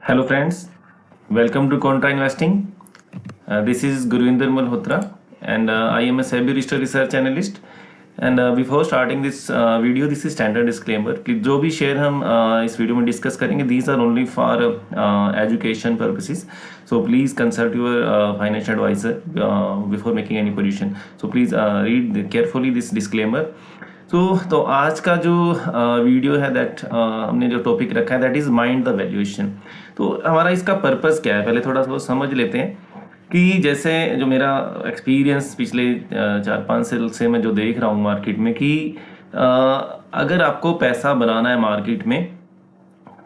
Hello friends, welcome to Contra Investing. This is Guruvinder Malhotra and I am a SEBI research analyst. And before starting this video, this is standard disclaimer कि जो भी share हम इस video में discuss करेंगे these are only for education purposes. So please consult your financial advisor before making any position. So please read carefully this disclaimer. तो आज का जो वीडियो है दैट हमने जो टॉपिक रखा है that is mind the valuation. तो हमारा इसका पर्पस क्या है पहले थोड़ा सा समझ लेते हैं कि जैसे जो मेरा एक्सपीरियंस पिछले 4-5 साल से मैं जो देख रहा हूँ मार्केट में कि अगर आपको पैसा बनाना है मार्केट में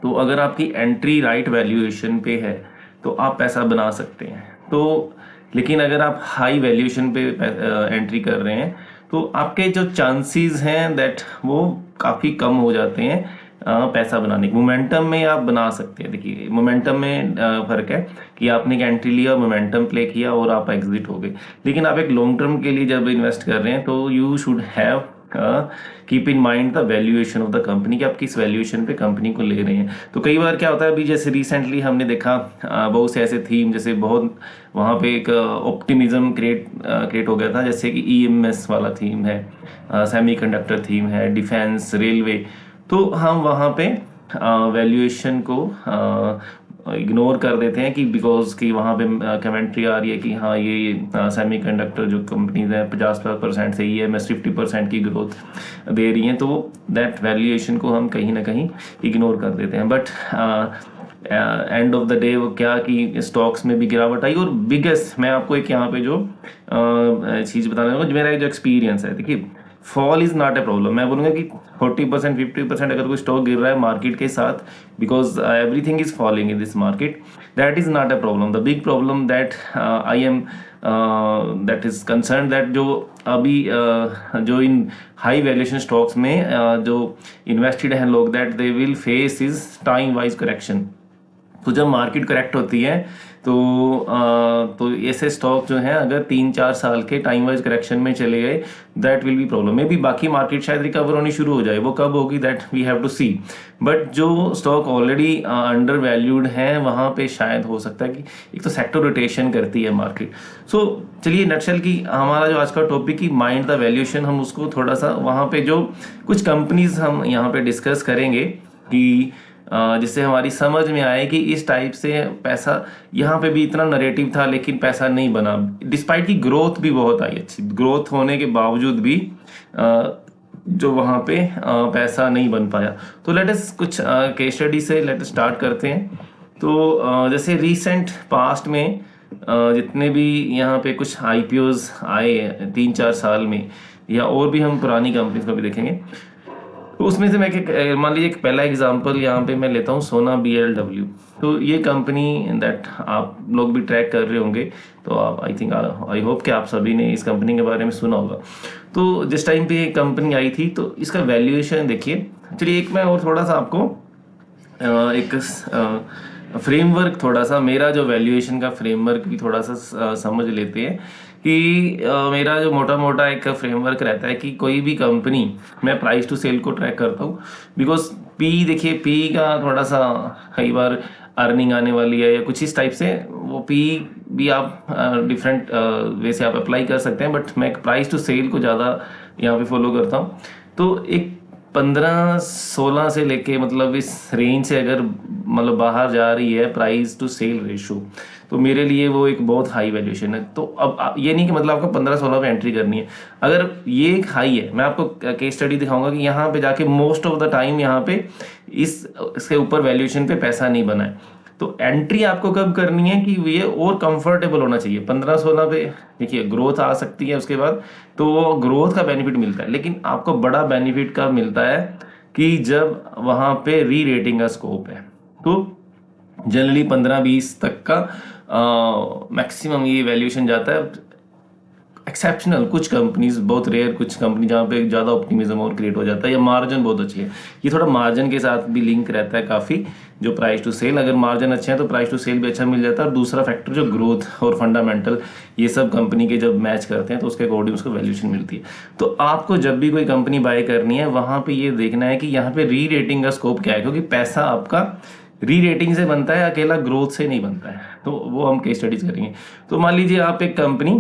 तो अगर आपकी एंट्री राइट वैल्यूएशन पे है तो आप पैसा बना सकते हैं। तो लेकिन अगर आप हाई वैल्यूएशन पे एंट्री कर रहे हैं तो आपके जो चांसेस हैं दैट वो काफ़ी कम हो जाते हैं पैसा बनाने के। मोमेंटम में आप बना सकते हैं। देखिए मोमेंटम में फ़र्क है कि आपने एक एंट्री लिया, मोमेंटम प्ले किया और आप एग्जिट हो गए। लेकिन आप एक लॉन्ग टर्म के लिए जब इन्वेस्ट कर रहे हैं तो you should have keep in mind the valuation of the company कि आप किस वैल्यूएशन पे कंपनी को ले रहे हैं। तो कई बार क्या होता है, अभी जैसे रिसेंटली हमने देखा बहुत से ऐसे थीम जैसे बहुत वहाँ पे एक ऑप्टिमिज्म क्रिएट हो गया था, जैसे कि ईएमएस वाला थीम है, सेमीकंडक्टर थीम है, डिफेंस, रेलवे। तो हम वहाँ पे वैल्यूएशन को इग्नोर कर देते हैं कि बिकॉज कि वहाँ पे कमेंट्री आ रही है कि हाँ ये सेमीकंडक्टर जो कंपनीज हैं 50% से ईएमएस 50% की ग्रोथ दे रही हैं, तो दैट वैल्यूएशन को हम कहीं ना कहीं इग्नोर कर देते हैं। But end of the day वो क्या कि स्टॉक्स में भी गिरावट आई। और बिगेस्ट मैं आपको एक यहाँ पे जो चीज़ बताना चाहूँगा, मेरा जो एक्सपीरियंस है, देखिए fall is not a problem. मैं बोलूँगा कि 40% 50% अगर कोई स्टॉक गिर रहा है मार्केट के साथ because everything is falling in this market, that is not a problem. The big problem that I am that is concern that जो अभी जो इन हाई वैल्यूएशन स्टॉक्स में जो इन्वेस्टेड हैं लोग, that they will face is time wise correction. तो जब market correct होती है तो ऐसे स्टॉक जो हैं अगर 3-4 साल के टाइम वाइज करेक्शन में चले गए that will be problem. Maybe बाकी मार्केट शायद रिकवर होनी शुरू हो जाए, वो कब होगी that we have to see. But जो स्टॉक ऑलरेडी अंडर वैल्यूड हैं वहाँ पे शायद हो सकता है कि एक तो सेक्टर रोटेशन करती है मार्केट। सो चलिए नटशल की हमारा जो आज का टॉपिक की माइंड द वैल्यूएशन, हम उसको थोड़ा सा वहाँ पे जो कुछ कंपनीज हम यहाँ पे डिस्कस करेंगे कि जिससे हमारी समझ में आए कि इस टाइप से पैसा यहाँ पे भी इतना नरेटिव था लेकिन पैसा नहीं बना, डिस्पाइट की ग्रोथ भी बहुत आई, अच्छी ग्रोथ होने के बावजूद भी जो वहाँ पे पैसा नहीं बन पाया। तो लेट अस कुछ केस स्टडी से लेट अस स्टार्ट करते हैं। तो जैसे रिसेंट पास्ट में जितने भी यहाँ पे कुछ आईपीओज आए 3-4 साल में, या और भी हम पुरानी कंपनीज को भी देखेंगे, तो उसमें से मैं मान लीजिए एक पहला एग्जांपल यहाँ पे मैं लेता हूँ सोना BLW। तो ये कंपनी दैट आप लोग भी ट्रैक कर रहे होंगे, तो आप आई होप कि आप सभी ने इस कंपनी के बारे में सुना होगा। तो जिस टाइम पे ये कंपनी आई थी तो इसका वैल्यूएशन देखिए। चलिए एक मैं और थोड़ा सा आपको एक फ्रेमवर्क, थोड़ा सा मेरा जो वैल्यूएशन का फ्रेमवर्क भी थोड़ा सा समझ लेते हैं कि मेरा जो मोटा मोटा एक फ्रेमवर्क रहता है कि कोई भी कंपनी मैं प्राइस टू सेल को ट्रैक करता हूँ। बिकॉज पी देखिए, पी का थोड़ा सा कई बार अर्निंग आने वाली है या कुछ इस टाइप से, वो पी भी आप डिफरेंट वे से आप अप्लाई कर सकते हैं, बट मैं प्राइस टू सेल को ज़्यादा यहाँ पे फॉलो करता हूँ। तो एक 15-16 से लेके मतलब इस रेंज से अगर मतलब बाहर जा रही है प्राइस टू सेल रेशो, तो मेरे लिए वो एक बहुत हाई वैल्यूएशन है। तो अब ये नहीं कि मतलब आपको 15-16 पे एंट्री करनी है, अगर ये एक हाई है, मैं आपको केस स्टडी दिखाऊंगा कि यहाँ पे जाके मोस्ट ऑफ द टाइम यहाँ पे इसके ऊपर वैल्यूएशन पे पैसा नहीं बना है। तो एंट्री आपको कब करनी है कि ये और कंफर्टेबल होना चाहिए। 15-16 पे देखिए ग्रोथ आ सकती है उसके बाद, तो ग्रोथ का बेनिफिट मिलता है, लेकिन आपको बड़ा बेनिफिट कब मिलता है कि जब वहाँ पे री रेटिंग का स्कोप है। तो जनरली 15-20 तक का मैक्सिमम ये वैल्यूएशन जाता है। एक्सेप्शनल कुछ कंपनीज, बहुत रेयर कुछ कंपनी जहाँ पे ज़्यादा ऑप्टिमिज्म और क्रिएट हो जाता है, या मार्जिन बहुत अच्छी है। ये थोड़ा मार्जिन के साथ भी लिंक रहता है काफ़ी, जो प्राइस टू सेल, अगर मार्जिन अच्छे हैं तो प्राइस टू सेल भी अच्छा मिल जाता है। और दूसरा फैक्टर जो ग्रोथ और फंडामेंटल, ये सब कंपनी के जब मैच करते हैं तो उसके अकॉर्डिंग उसको वैल्यूएशन मिलती है। तो आपको जब भी कोई कंपनी बाय करनी है वहाँ पर ये देखना है कि यहाँ पे री रेटिंग का स्कोप क्या है, क्योंकि पैसा आपका री रेटिंग से बनता है, अकेला ग्रोथ से नहीं बनता है। तो वो हम केस स्टडीज करेंगे। तो मान लीजिए आप एक कंपनी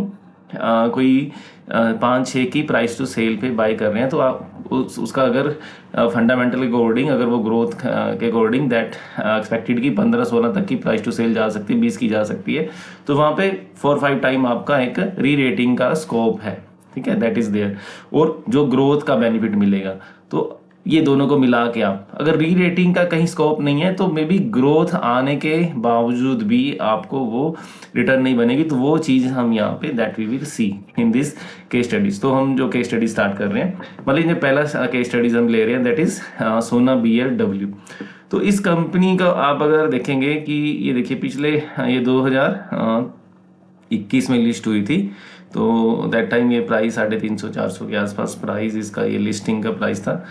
कोई 5-6 की प्राइस टू सेल पे बाय कर रहे हैं, तो आप उसका अगर फंडामेंटल के अकॉर्डिंग, अगर वो ग्रोथ के अकॉर्डिंग दैट एक्सपेक्टेड की 15-16 तक की प्राइस टू सेल जा सकती है, 20 की जा सकती है, तो वहाँ पे 4-5 टाइम आपका एक री रेटिंग का स्कोप है, ठीक है, दैट इज देयर। और जो ग्रोथ का बेनिफिट मिलेगा, तो ये दोनों को मिला के आप, अगर री रेटिंग का कहीं स्कोप नहीं है तो मे बी ग्रोथ आने के बावजूद भी आपको वो रिटर्न नहीं बनेगी। तो वो चीज़ हम यहाँ पे that we will see in this case studies. तो हम जो केस स्टडी स्टार्ट कर रहे हैं, मान लीजिए पहला केस स्टडीज हम ले रहे हैं, दैट इज सोना BLW। तो इस कंपनी का आप अगर देखेंगे कि ये देखिए पिछले ये 2021 में लिस्ट हुई थी, तो दैट टाइम ये प्राइस 350-400 के आसपास प्राइस इसका, ये लिस्टिंग का प्राइस था।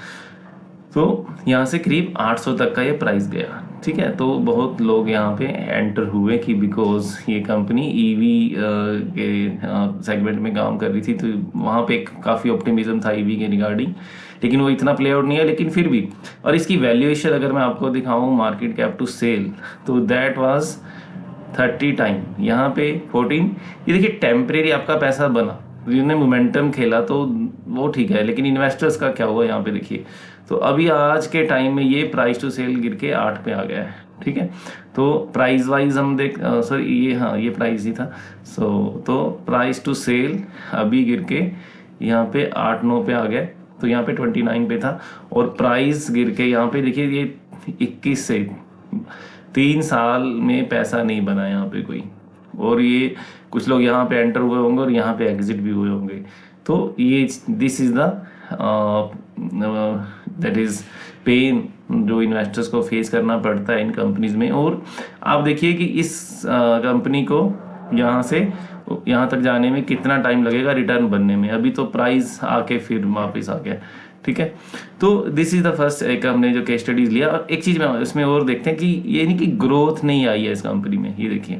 तो यहाँ से करीब 800 तक का ये प्राइस गया, ठीक है। तो बहुत लोग यहाँ पे एंटर हुए कि बिकॉज ये कंपनी ईवी के सेगमेंट में काम कर रही थी, तो वहाँ पे एक काफ़ी ऑप्टिमिज्म था ईवी के रिगार्डिंग, लेकिन वो इतना प्ले आउट नहीं है, लेकिन फिर भी। और इसकी वैल्यूएशन अगर मैं आपको दिखाऊँ मार्केट कैप टू सेल, तो दैट वाज 30 टाइम, यहाँ पे 14। ये देखिए टेम्परेरी आपका पैसा बना, जिन्होंने मोमेंटम खेला तो वो ठीक है, लेकिन इन्वेस्टर्स का क्या हुआ यहाँ पे देखिए। तो अभी आज के टाइम में ये प्राइस टू सेल गिर के 8 पे आ गया है, ठीक है। तो प्राइस वाइज हम देख सॉरी ये, हाँ ये प्राइस ही था। तो प्राइस टू सेल अभी गिर के यहाँ पे 8-9 पे आ गया। तो यहाँ पे 29 पे था, और प्राइस गिर के यहाँ पे देखिए ये 21 से 3 साल में पैसा नहीं बना यहाँ पे कोई। और ये कुछ लोग यहाँ पे एंटर हुए होंगे और यहाँ पे एग्जिट भी हुए होंगे। तो ये this is the that is pain जो इन्वेस्टर्स को फेस करना पड़ता है इन कंपनीज में। और आप देखिए कि इस कंपनी को यहाँ से यहाँ तक जाने में कितना टाइम लगेगा रिटर्न बनने में। अभी तो प्राइस आके फिर वापस आ गया, ठीक है। तो दिस इज द फर्स्ट एक हमने जो केस स्टडीज लिया। और एक चीज़ में इसमें और देखते हैं कि ये नहीं कि ग्रोथ नहीं आई है इस कंपनी में। ये देखिए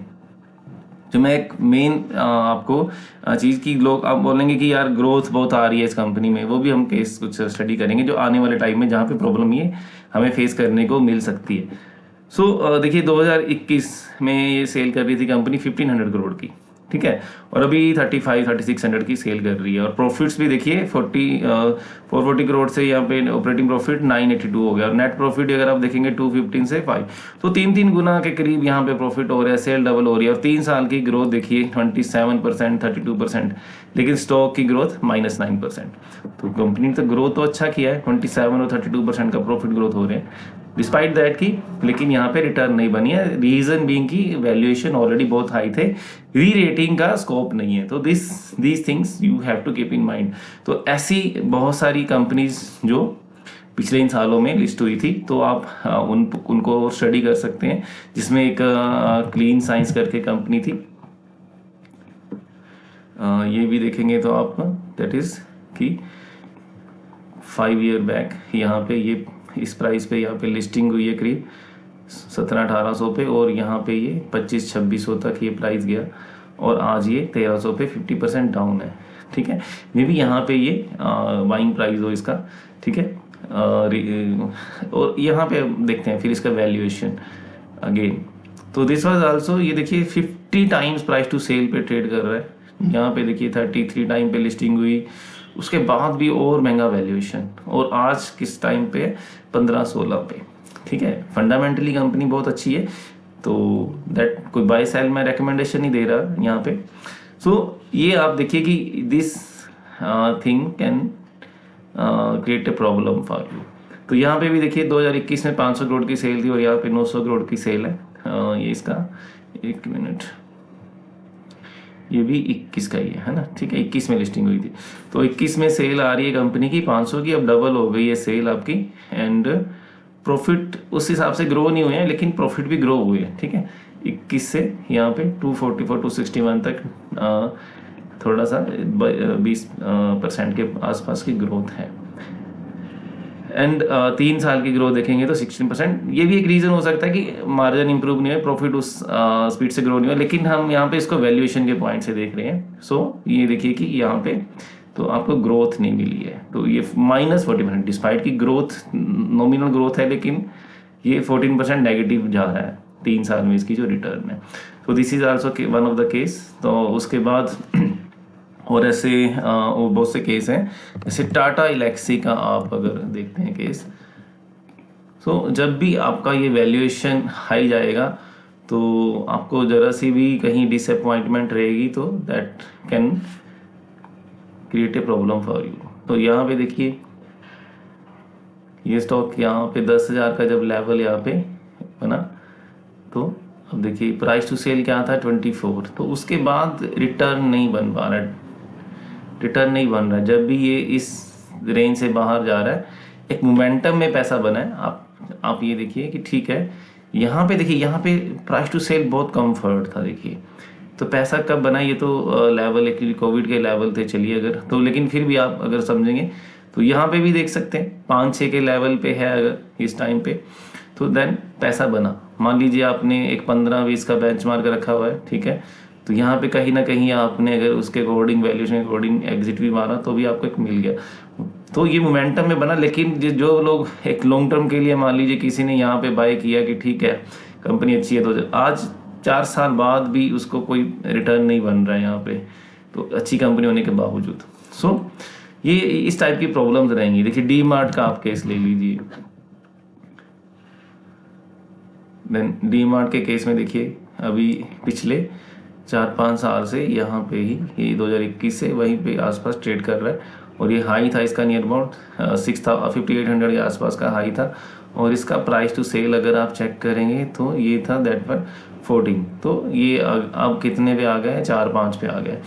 जो मैं एक मेन आपको चीज़ की, लोग आप बोलेंगे कि यार ग्रोथ बहुत आ रही है इस कंपनी में, वो भी हम केस कुछ स्टडी करेंगे जो आने वाले टाइम में जहाँ पे प्रॉब्लम ये हमें फेस करने को मिल सकती है। सो देखिए 2021 में ये सेल कर रही थी कंपनी 1500 करोड़ की, ठीक है, और अभी 35-3600 की सेल कर रही है। और प्रॉफिट्स भी देखिए 440 करोड़ से यहाँ पे ऑपरेटिंग प्रॉफिट 982 हो गया, और नेट प्रॉफिट अगर आप देखेंगे 215 से 5, तो 3 गुना के करीब यहाँ पे प्रॉफिट हो रहा है, सेल डबल हो रही है। और 3 साल की ग्रोथ देखिए 27%, 32%, लेकिन स्टॉक की ग्रोथ -9%। तो कंपनी ने तो ग्रोथ तो अच्छा किया है, 27 और 32% का प्रॉफिट ग्रोथ हो रहे हैं डिस्पाइट दैट की, लेकिन यहाँ पे रिटर्न नहीं बनी है। रीजन बीइंग की वैल्यूएशन ऑलरेडी बहुत हाई थे, री रेटिंग का स्कोप नहीं है। तो these things you have to keep in mind. तो ऐसी बहुत सारी कंपनीज जो पिछले इन सालों में लिस्ट हुई थी, तो आप उनको स्टडी कर सकते हैं, जिसमें एक क्लीन साइंस करके कंपनी थी, ये भी देखेंगे तो आप दैट इज कि 5 ईयर बैक यहाँ पे ये इस प्राइस पे यहाँ पे लिस्टिंग हुई है करीब 1700-1800 पे, और यहाँ पे ये 2500-2600 तक ये प्राइस गया, और आज ये 1300 पे 50% डाउन है, ठीक है। मे बी यहाँ पे ये बाइंग प्राइस हो इसका, ठीक है। और यहाँ पे देखते हैं फिर इसका वैल्यूएशन अगेन। तो दिस वाज आल्सो, ये देखिए 50 टाइम्स प्राइस टू सेल पे ट्रेड कर रहा है। यहाँ पे देखिए 33 टाइम पे लिस्टिंग हुई, उसके बाद भी और महंगा वैल्यूएशन, और आज किस टाइम पे 15-16 पे, ठीक है। फंडामेंटली कंपनी बहुत अच्छी है, तो दैट कोई बाय सेल में रिकमेंडेशन नहीं दे रहा यहाँ पे। सो ये आप देखिए कि this thing can create a problem for you. तो यहाँ पे भी देखिए 2021 में 500 करोड़ की सेल थी, और यहाँ पे 900 करोड़ की सेल है। ये इसका एक मिनट, ये भी 21 का ही है ना, ठीक है। 21 में लिस्टिंग हुई थी, तो 21 में सेल आ रही है कंपनी की 500 की, अब डबल हो गई है सेल आपकी, एंड प्रॉफिट उस हिसाब से ग्रो नहीं हुए हैं, लेकिन प्रॉफिट भी ग्रो हुए हैं, ठीक है। 21 से यहाँ पे 244-261 तक थोड़ा सा 20% के आसपास की ग्रोथ है, एंड 3 साल की ग्रोथ देखेंगे तो 16%। ये भी एक रीज़न हो सकता है कि मार्जिन इंप्रूव नहीं है, प्रॉफिट उस स्पीड से ग्रो नहीं हुआ, लेकिन हम यहाँ पे इसको वैल्यूएशन के पॉइंट से देख रहे हैं। सो ये देखिए कि यहाँ पे तो आपको ग्रोथ नहीं मिली है, तो ये -40%, डिस्पाइट की ग्रोथ नॉमिनल ग्रोथ है, लेकिन ये 14% नेगेटिव जा रहा है 3 साल में इसकी जो रिटर्न है। तो this is also one of the case. तो उसके बाद और ऐसे बहुत से केस हैं, जैसे टाटा एलेक्सी का आप अगर देखते हैं केस, तो जब भी आपका ये वैल्यूएशन हाई जाएगा तो आपको ज़रा सी भी कहीं डिसअपॉइंटमेंट रहेगी तो that can create a problem for you. तो यहाँ पे देखिए ये स्टॉक यहाँ पे 10,000 का जब लेवल यहाँ पे बना, तो अब देखिए प्राइस टू सेल क्या था 24, तो उसके बाद रिटर्न नहीं बन पा रहा है, रिटर्न नहीं बन रहा है। जब भी ये इस रेंज से बाहर जा रहा है, एक मोमेंटम में पैसा बना है। आप ये देखिए कि ठीक है, यहाँ पे देखिए, यहाँ पे प्राइस टू सेल बहुत कंफर्ट था देखिए, तो पैसा कब बना, ये तो लेवल एक्चुअली कोविड के लेवल थे चलिए अगर तो, लेकिन फिर भी आप अगर समझेंगे तो यहाँ पे भी देख सकते हैं 5-6 के लेवल पे है अगर इस टाइम पे, तो देन पैसा बना। मान लीजिए आपने एक 15-20 का बेंचमार्क रखा हुआ है, ठीक है, तो यहाँ पे कहीं ना कहीं आपने अगर उसके अकॉर्डिंग वैल्यूएशन के अकॉर्डिंग एग्जिट भी मारा तो भी आपको एक मिल गया। तो ये मोमेंटम में बना, लेकिन जो लोग एक लॉन्ग टर्म के लिए मान लीजिए किसी ने यहाँ पे बाय किया कि ठीक है कंपनी अच्छी है, तो आज 4 साल बाद भी उसको कोई रिटर्न नहीं बन रहा है यहाँ पे, तो अच्छी कंपनी होने के बावजूद। सो ये इस टाइप की प्रॉब्लम्स रहेंगी। देखिए डी मार्ट का आप केस ले लीजिए, देन डी मार्ट के केस में देखिए अभी पिछले 4-5 साल से यहाँ पे ही ये 2021 से वहीं पे आसपास ट्रेड कर रहा है, और ये हाई था इसका नियर अबाउट 5800 के आसपास का हाई था, और इसका प्राइस टू सेल अगर आप चेक करेंगे तो ये था दैट पर 14, तो ये अब कितने पे आ गए, 4-5 पे आ गए।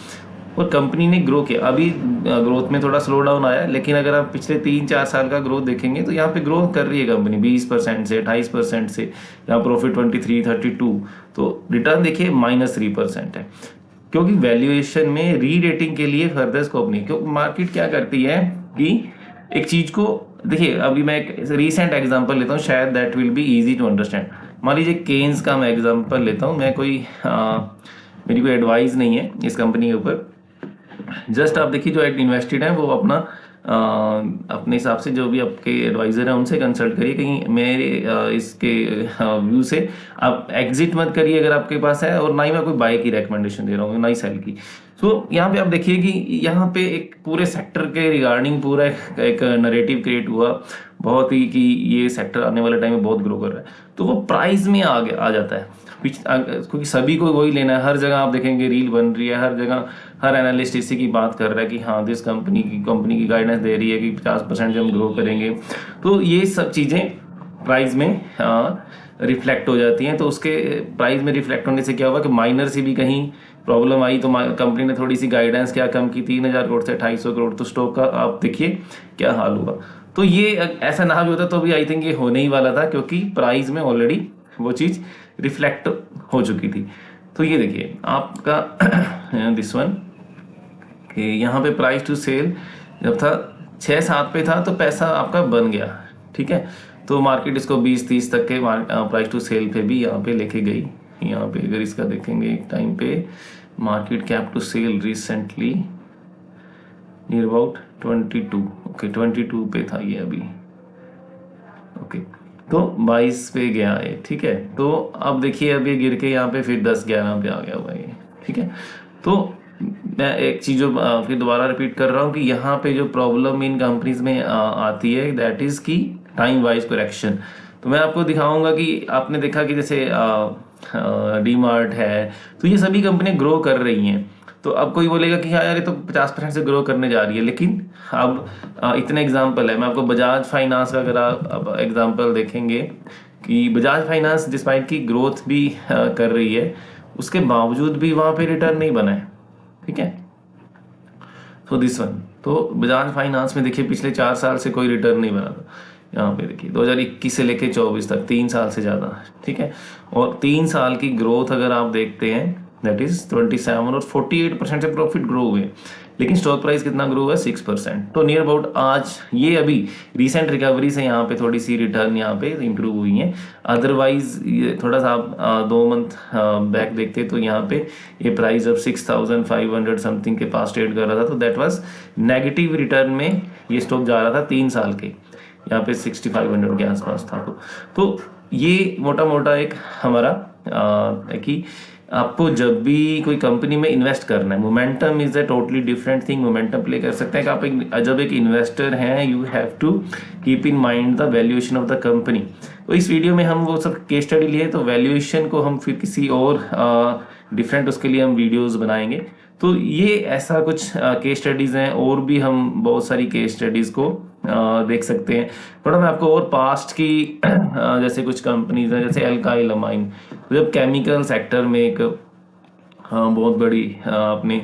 और कंपनी ने ग्रो किया, अभी ग्रोथ में थोड़ा स्लो डाउन आया, लेकिन अगर आप पिछले 3-4 साल का ग्रोथ देखेंगे तो यहाँ पे ग्रो कर रही है कंपनी 20% से 28% से, यहाँ प्रॉफिट 23-32, तो रिटर्न देखिए -3% है, क्योंकि वैल्यूएशन में री रेटिंग के लिए फर्दर स्कोप नहीं। क्योंकि मार्केट क्या करती है कि एक चीज को देखिए, अभी मैं एक रीसेंट एग्जांपल लेता हूँ, शायद that will be easy to understand. मान लीजिए केन्स का मैं एग्जांपल लेता हूँ, मैं कोई मेरी कोई एडवाइस नहीं है इस कंपनी के ऊपर, जस्ट आप देखिए जो इन्वेस्टेड है वो अपना अपने हिसाब से जो भी आपके एडवाइजर है उनसे कंसल्ट करिए, कहीं मेरे इसके व्यू से आप एग्जिट मत करिए अगर आपके पास है, और ना ही मैं कोई बाय की रिकमेंडेशन दे रहा हूँ, ना ही सेल की। तो यहाँ पे आप देखिए कि यहाँ पे एक पूरे सेक्टर के रिगार्डिंग पूरा एक नरेटिव क्रिएट हुआ बहुत ही कि ये सेक्टर आने वाले टाइम में बहुत ग्रो कर रहा है, तो वो प्राइस में आ जाता है, क्योंकि सभी को वही लेना है। हर जगह आप देखेंगे रील बन रही है, हर जगह हर एनालिस्ट इसी की बात कर रहा है कि हाँ दिस कंपनी की गाइडेंस दे रही है कि 50% हम ग्रो करेंगे, तो ये सब चीज़ें प्राइस में रिफ्लेक्ट हो जाती हैं। तो उसके प्राइस में रिफ्लेक्ट होने से क्या हुआ कि माइनर से भी कहीं प्रॉब्लम आई, तो कंपनी ने थोड़ी सी गाइडेंस क्या कम की, 3,000 करोड़ से 250 करोड़, तो स्टॉक का आप देखिए क्या हाल हुआ। तो ये ऐसा ना भी होता तो भी आई थिंक ये होने ही वाला था, क्योंकि प्राइस में ऑलरेडी वो चीज़ रिफ्लेक्ट हो चुकी थी। तो ये देखिए आपका दिस वन कि यहाँ पे प्राइस टू सेल जब था 6-7 पे था तो पैसा आपका बन गया, ठीक है, तो मार्केट इसको 20-30 तक के प्राइस टू सेल पे भी यहाँ पे लेके गई। यहाँ पे अगर इसका देखेंगे एक टाइम पे market cap to sale recently near about 22, okay 22 पे था ये अभी, ओके, तो 22 पे गया है, ठीक है। तो अब देखिए अब ये गिर के यहाँ पे फिर 10-11 पे आ गया हुआ ये, ठीक है। तो मैं एक चीज़ फिर दोबारा रिपीट कर रहा हूँ कि यहाँ पे जो प्रॉब्लम इन कंपनीज में आती है दैट इज़ की टाइम वाइज करेक्शन। तो मैं आपको दिखाऊंगा कि आपने देखा कि जैसे डी मार्ट है, तो ये सभी कंपनियां ग्रो कर रही हैं। तो अब कोई बोलेगा कि हाँ यार ये तो 50% से ग्रो करने जा रही है, लेकिन अब इतने एग्जाम्पल है। मैं आपको बजाज फाइनेंस का अगर आप एग्जाम्पल देखेंगे कि बजाज फाइनेंस डिस्पाइट की ग्रोथ भी कर रही है, उसके बावजूद भी वहाँ पे रिटर्न नहीं बना है, ठीक है। तो दिस वन, तो बजाज फाइनेंस में देखिए पिछले 4 साल से कोई रिटर्न नहीं बना था। यहाँ पे देखिए 2021 से लेके 24 तक 3 साल से ज़्यादा, ठीक है। और 3 साल की ग्रोथ अगर आप देखते हैं दैट इज 27 और 48% से प्रॉफिट ग्रो हुए, लेकिन स्टॉक प्राइस कितना ग्रो हुआ है 6%। तो नियर अबाउट आज ये अभी रिसेंट रिकवरी से यहाँ पे थोड़ी सी रिटर्न यहाँ पे इंप्रूव हुई है। अदरवाइज ये थोड़ा सा आप 2 मंथ बैक देखते तो यहाँ पे ये प्राइस अब 6,500 समथिंग के पास ट्रेड कर रहा था, तो दैट वाज नेगेटिव रिटर्न में ये स्टॉक जा रहा था 3 साल के, यहाँ पे 6,500 के आसपास था। तो ये मोटा मोटा एक हमारा है कि आपको जब भी कोई कंपनी में इन्वेस्ट करना है, momentum is a totally different thing. Momentum play कर सकते हैं कि आप जब एक इन्वेस्टर हैं, you have to keep in mind the valuation of the company. तो इस वीडियो में हम वो सब केस स्टडी लिए, तो वैल्यूएशन को हम फिर किसी और डिफरेंट उसके लिए हम वीडियोस बनाएंगे। तो ये ऐसा कुछ केस स्टडीज़ हैं, और भी हम बहुत सारी केस स्टडीज़ को देख सकते हैं। थोड़ा मैं आपको और पास्ट की जैसे कुछ कंपनीज हैं, जैसे एल्काइल अमाइन, जब केमिकल सेक्टर में एक बहुत बड़ी अपने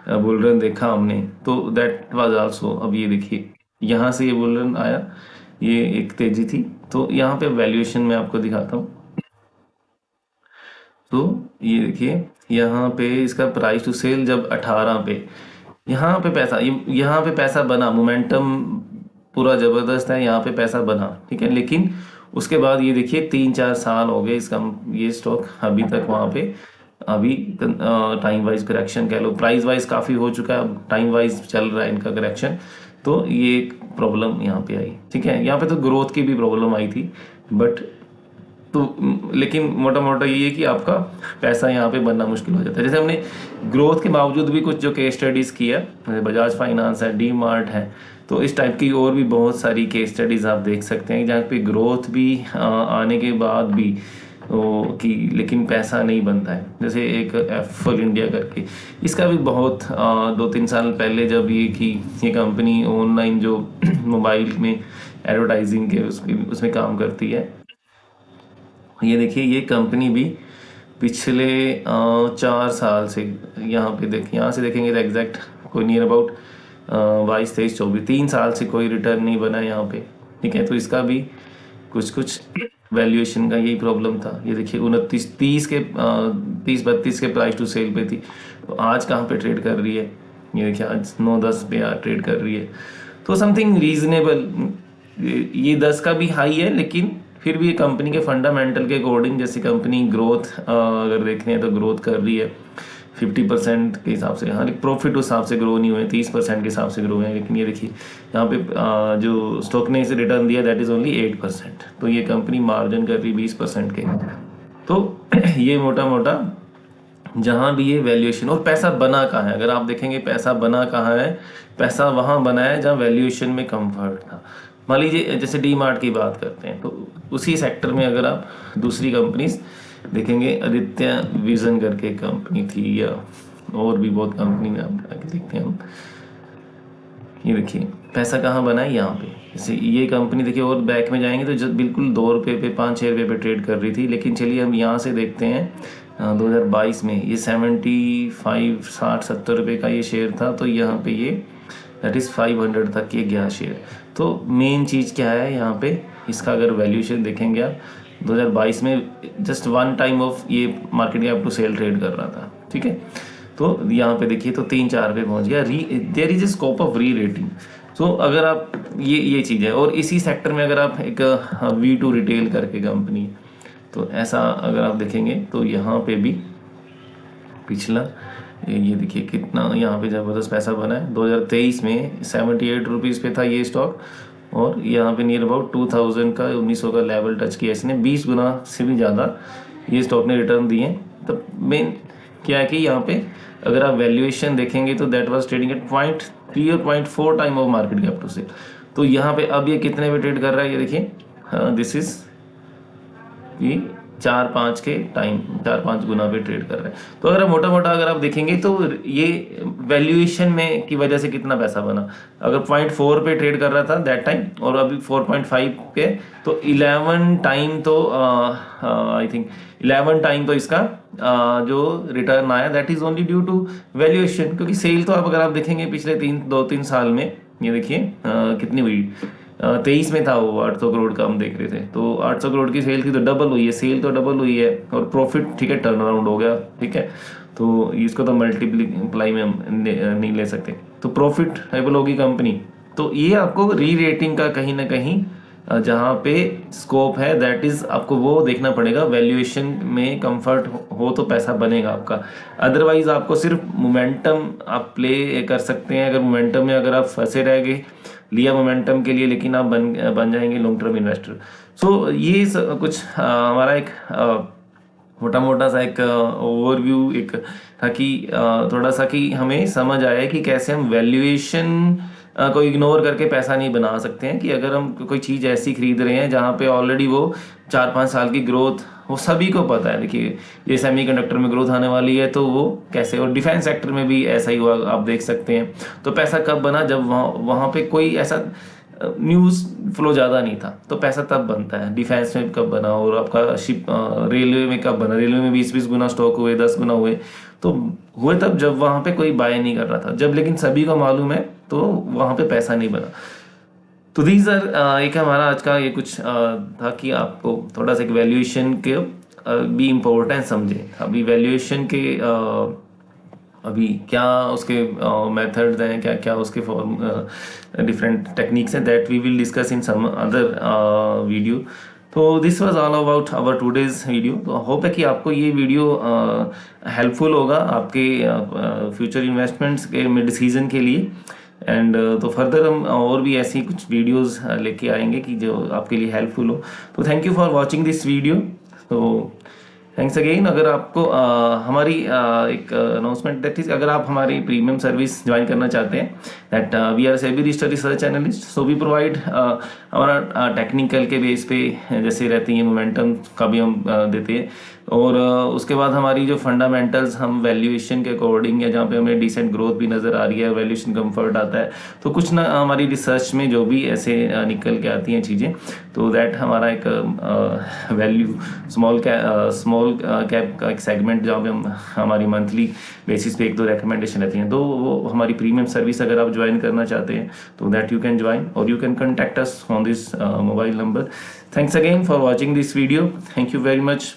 बुलरन देखा हमने, तो दैट वाज आल्सो। अब ये देखिए यहाँ से ये बुलरन आया, ये एक तेजी थी। तो यहाँ पे वैल्यूएशन में आपको दिखाता हूँ। तो ये देखिए यहाँ पे इसका प्राइस टू सेल जब 18 पे, यहाँ पे पैसा, यहाँ पे पैसा बना, मोमेंटम पूरा जबरदस्त है, यहाँ पे पैसा बना, ठीक है। लेकिन उसके बाद ये देखिए 3-4 साल हो गए इसका, ये स्टॉक अभी तक वहाँ पे, अभी टाइम वाइज करेक्शन कह लो, प्राइस वाइज काफ़ी हो चुका है, अब टाइम वाइज चल रहा है इनका करेक्शन। तो ये एक प्रॉब्लम यहाँ पे आई, ठीक है। यहाँ पे तो ग्रोथ की भी प्रॉब्लम आई थी, बट तो लेकिन मोटा मोटा ये है कि आपका पैसा यहाँ पे बनना मुश्किल हो जाता है। जैसे हमने ग्रोथ के बावजूद भी कुछ जो केस स्टडीज़ की है, जैसे बजाज फाइनेंस है, डी मार्ट है, तो इस टाइप की और भी बहुत सारी केस स्टडीज़ आप देख सकते हैं जहाँ पे ग्रोथ भी आने के बाद भी वो कि लेकिन पैसा नहीं बनता है। जैसे एक एफल इंडिया करके, इसका भी बहुत 2-3 साल पहले जब ये कि ये कंपनी ऑनलाइन जो मोबाइल में एडवर्टाइजिंग के उसमें काम करती है, ये देखिए ये कंपनी भी पिछले 4 साल से, यहाँ पे देखिए, यहाँ से देखेंगे तो एग्जैक्ट कोई नियर अबाउट 22, 23, 24, 3 साल से कोई रिटर्न नहीं बना यहाँ पे, ठीक है। तो इसका भी कुछ वैल्यूएशन का यही प्रॉब्लम था। ये देखिए 29-30 के 30-32 के प्राइस टू सेल पे थी, तो आज कहाँ पे ट्रेड कर रही है, ये देखिए आज 9-10 पे ट्रेड कर रही है। तो समथिंग रीजनेबल, ये 10 का भी हाई है, लेकिन फिर भी कंपनी के फंडामेंटल के अकॉर्डिंग, जैसे कंपनी ग्रोथ अगर देखते हैं तो ग्रोथ कर रही है 50% के हिसाब से। हाँ, प्रॉफिट उस हिसाब से ग्रो नहीं हुए, 30% के हिसाब से ग्रो हुए हैं। लेकिन ये देखिए यहाँ पे जो स्टॉक ने इसे रिटर्न दिया दैट इज़ ओनली 8%। तो ये कंपनी मार्जिन कर रही 20% के। तो ये मोटा मोटा जहाँ भी ये वैल्यूएशन और पैसा बना कहाँ है, अगर आप देखेंगे पैसा बना कहाँ है, पैसा वहाँ बना है जहाँ वैल्यूएशन में कंफर्ट था। मान लीजिए जैसे डी मार्ट की बात करते हैं, तो उसी सेक्टर में अगर आप दूसरी कंपनीज देखेंगे, आदित्य विजन करके कंपनी थी, या और भी बहुत कंपनी में आप आगे देखते हैं हम, ये देखिए पैसा कहाँ बना है यहाँ पे। जैसे ये कंपनी देखिए, और बैक में जाएंगे तो जब बिल्कुल 2 रुपये पे 5-6 रुपये पे ट्रेड कर रही थी। लेकिन चलिए हम यहाँ से देखते हैं 2022 में ये 75, 60, 70 रुपये का ये शेयर था, तो यहाँ पे ये दैट इज़ 500 तक ये गया शेयर। तो मेन चीज़ क्या है यहाँ पे, इसका अगर वैल्यूएशन देखेंगे आप 2022 में जस्ट 1 टाइम ऑफ ये market cap to sale trade कर रहा था, ठीक है। तो यहाँ पे देखिए तो 3-4 पे पहुँच गया। There is a scope of rerating. तो अगर आप ये चीज़ है, और इसी सेक्टर में अगर आप एक V2 रिटेल करके कंपनी, तो ऐसा अगर आप देखेंगे तो यहाँ पे भी पिछला ये देखिए कितना यहाँ पे ज़बरदस्त पैसा बना है। 2023 में 78 रुपीज़ पे था ये स्टॉक, और यहाँ पे नियर अबाउट 2000 का 1900 का लेवल टच किया इसने। 20 गुना से भी ज़्यादा ये स्टॉक ने रिटर्न दिए। तो मेन क्या है कि यहाँ पे अगर आप वैल्यूएशन देखेंगे तो दैट वाज ट्रेडिंग एट 0.3 और 0.4 time of market cap to sale. तो यहाँ पे अब ये कितने पे ट्रेड कर रहा है, ये देखिए दिस इज ये 4-5 के टाइम, 4-5 गुना पे ट्रेड कर रहा है। तो अगर मोटा मोटा अगर आप देखेंगे तो ये वैल्यूएशन में की वजह से कितना पैसा बना। अगर 0.4 पे ट्रेड कर रहा था दैट टाइम, और अभी 4.5 पे, तो 11 टाइम तो आई थिंक 11 टाइम तो इसका जो रिटर्न आया that is only due to valuation. क्योंकि सेल तो अब अगर आप देखेंगे पिछले 2-3 साल में, ये देखिए कितनी हुई, 23 में था वो 800 करोड़ का हम देख रहे थे, तो 800 करोड़ की सेल थी, तो डबल हुई है, सेल तो डबल हुई है, और प्रॉफिट ठीक है टर्न अराउंड हो गया, ठीक है। तो इसको तो मल्टीप्लाई में हम नहीं ले सकते, तो प्रॉफिट एबल होगी कंपनी। तो ये आपको री रेटिंग का कहीं ना कहीं जहाँ पे स्कोप है दैट इज आपको वो देखना पड़ेगा। वैल्यूएशन में कंफर्ट हो तो पैसा बनेगा आपका, अदरवाइज आपको सिर्फ मोमेंटम आप प्ले कर सकते हैं। अगर मोमेंटम में अगर आप फंसे रह गए लिया मोमेंटम के लिए, लेकिन आप बन जाएंगे लॉन्ग टर्म इन्वेस्टर। सो ये कुछ हमारा एक मोटा मोटा सा एक ओवरव्यू एक था कि थोड़ा सा कि हमें समझ आया कि कैसे हम वैल्यूएशन को इग्नोर करके पैसा नहीं बना सकते हैं। कि अगर हम कोई चीज़ ऐसी खरीद रहे हैं जहाँ पे ऑलरेडी वो 4-5 साल की ग्रोथ वो सभी को पता है। देखिए ये सेमीकंडक्टर में ग्रोथ आने वाली है तो वो कैसे, और डिफेंस सेक्टर में भी ऐसा ही हुआ, आप देख सकते हैं। तो पैसा कब बना, जब वहाँ पे कोई ऐसा न्यूज़ फ्लो ज़्यादा नहीं था, तो पैसा तब बनता है। डिफेंस में कब बना, और आपका शिप रेलवे में कब बना, रेलवे में 20-20 गुना स्टॉक हुए, 10 गुना हुए, तो हुए तब जब वहाँ पे कोई बाय नहीं कर रहा था। जब लेकिन सभी को मालूम है तो वहाँ पे पैसा नहीं बना। तो दीज आर एक हमारा आज का ये कुछ था कि आपको थोड़ा सा एक वैल्यूएशन के भी इम्पोर्टेंस समझे। अभी वैल्यूएशन के अभी क्या उसके मेथड्स हैं, क्या क्या उसके फॉर्म डिफरेंट टेक्निक्स हैं, that we will discuss in some other video. तो this was all about our today's video. तो होप है कि आपको ये वीडियो हेल्पफुल होगा आपके फ्यूचर इन्वेस्टमेंट्स के डिसीजन के लिए। एंड तो फर्दर हम और भी ऐसी कुछ वीडियोस लेके आएंगे कि जो आपके लिए हेल्पफुल हो। तो thank you for watching this video. तो थैंक्स अगेन। अगर आपको हमारी एक अनाउंसमेंट दैट इज, अगर आप हमारी प्रीमियम सर्विस ज्वाइन करना चाहते हैं, that we are SEBI registered research analyst. So we provide हमारा टेक्निकल के बेस पे जैसे रहती है मोमेंटम का भी हम देते हैं, और उसके बाद हमारी जो फंडामेंटल्स हम वैल्यूएशन के अकॉर्डिंग है, जहाँ पे हमें डिसेंट ग्रोथ भी नज़र आ रही है, वैल्यूएशन कंफर्ट आता है, तो कुछ ना हमारी रिसर्च में जो भी ऐसे निकल के आती हैं चीज़ें, तो दैट हमारा एक वैल्यू स्मॉल कैप का एक सेगमेंट जहाँ पे हम हमारी मंथली बेसिस पे 1-2 रिकमेंडेशन रहती हैं। तो वो हमारी प्रीमियम सर्विस अगर आप ज्वाइन करना चाहते हैं तो दैट यू कैन ज्वाइन, और you can contact us on this mobile number. Thanks again for watching this video. Thank you very much.